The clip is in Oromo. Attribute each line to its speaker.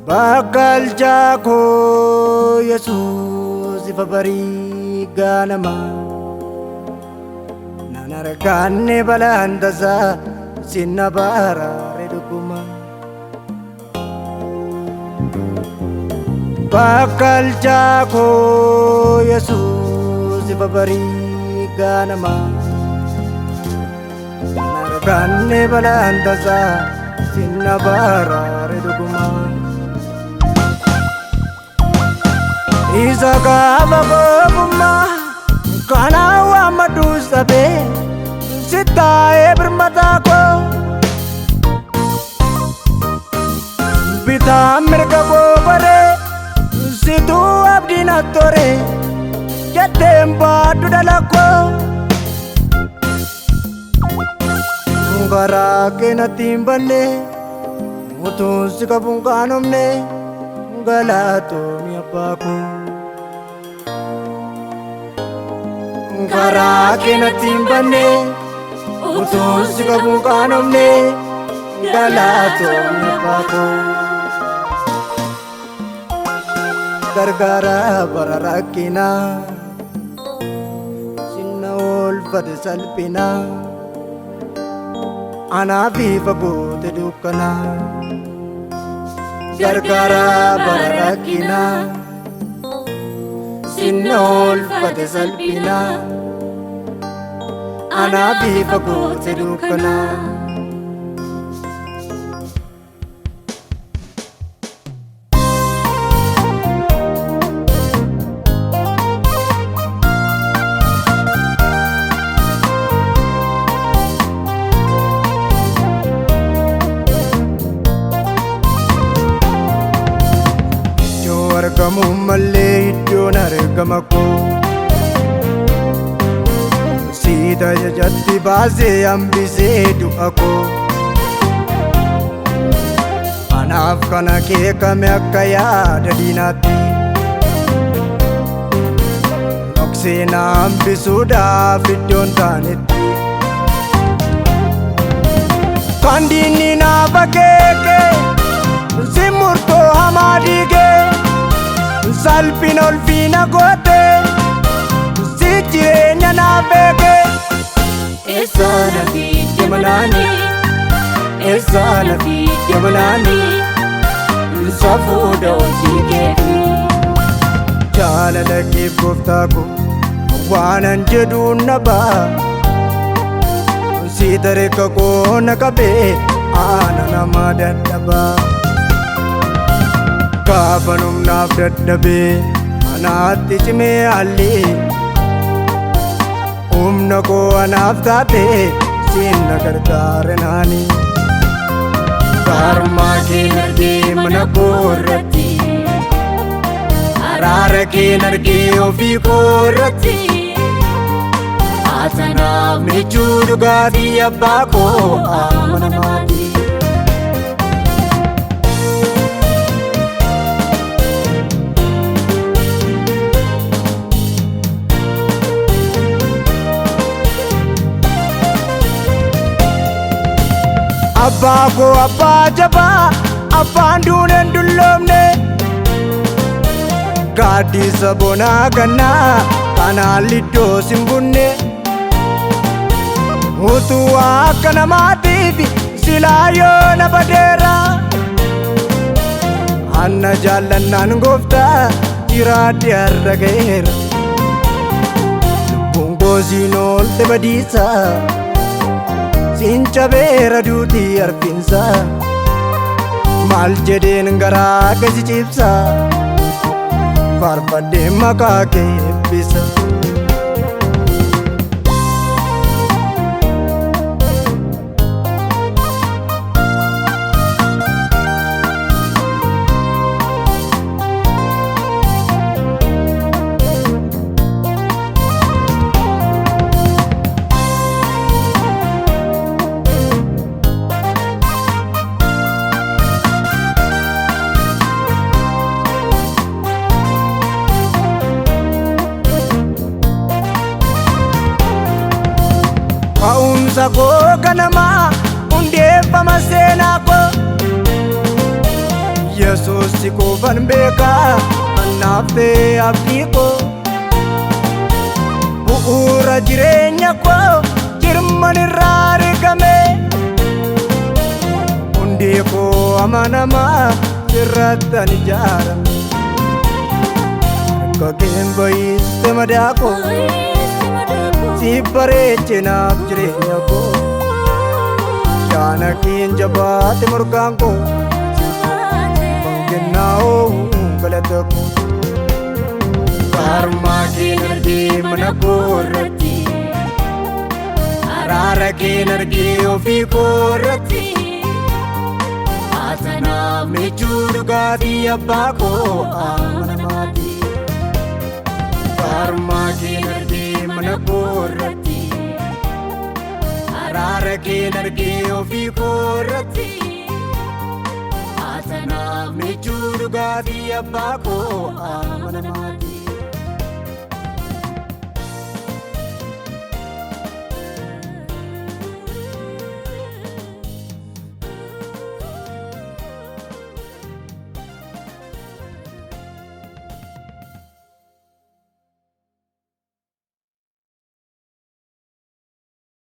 Speaker 1: Bakal jako Yesus ifa bari ganama nanarganne balandaza sinna bara redukuma Bakal jako Yesus ifa bari ganama nanarganne balandaza sinna bara redukuma Isa gaba goma kana wa madu sabe sitae bermata ko bita merka ko bare situ abdi na tore jatemba dudalako ngara ke na timbane mutu sikabungkanomne galato mi apaku Ngara ke na timbane utus kabukanomne galato mi apaku gargara bararakina sinnaol fad salpina ana viva bote dukana gargara bararakina sinol fate salpina ana viva bote dukana Kamu malle iddoon argama koo Siita jajatti baasee hambisee du'a koo Anaaf kana keekame akka yaada diinaatti Dhoksee na hambisuudhaaf iddoon taanetti Kan diinni naaf akeeke si murtoo hamaa diigee Salpin olfina gote si jireenya naaf eege Eessa nafi deemanani Eessa nafi deemanani Safuudha hojii keefi Jaalala keef gooftaa ko waanan jedhuun na ba'a Si tareeka koo na qabee ana nama dadhabaa Kaafanum naaf dadhabee anaatti cimee haalli Humna koo anaaf taatee siin na gargaare naani Gaarummaa keen argee mana koo irratti Araara keen argee ofii koo irratti Atanaaf michuu dhugaatii abbaa koo amanamaati Abbaa koo abbaa jabaa abbaan duunen dulloomne Gaaddisa bonaa gannaa kanaan liddoo simbunne Utuu akka namaatiif silaa yoo na badeera Anna jaallannaan gooftaa jiraadhi har'a ga'eera Lubbuun goosiin oolte badiisa Sincha beera duutii arfinsa Maal jedheen garaa kasi cibsa Faarfadhee maqaa kee eebbisa Ka'umsa koo ganama hundeeffama seenaa koo Yesuus si qofan beeka annaaftee abdii koo bu'uura jireenya koo jirman irraa argame hundi koo amanamaa sirrattan ijaarame akka keen baay'iste madaa koo si bareechinaaf jireenya koo shaana keen jabaate morgaan koo bangennaa'oo galata koo karmaa keen argee mana koo irratti araara keen argee ofii koo irratti haasanaaf michuu dhugaatii abbaa koo amanamaati karmaa keen argee mana koo irratti araara keen argee ofii koo irratti haasanaaf michuu dhugaatii abbaa koo amanamaati.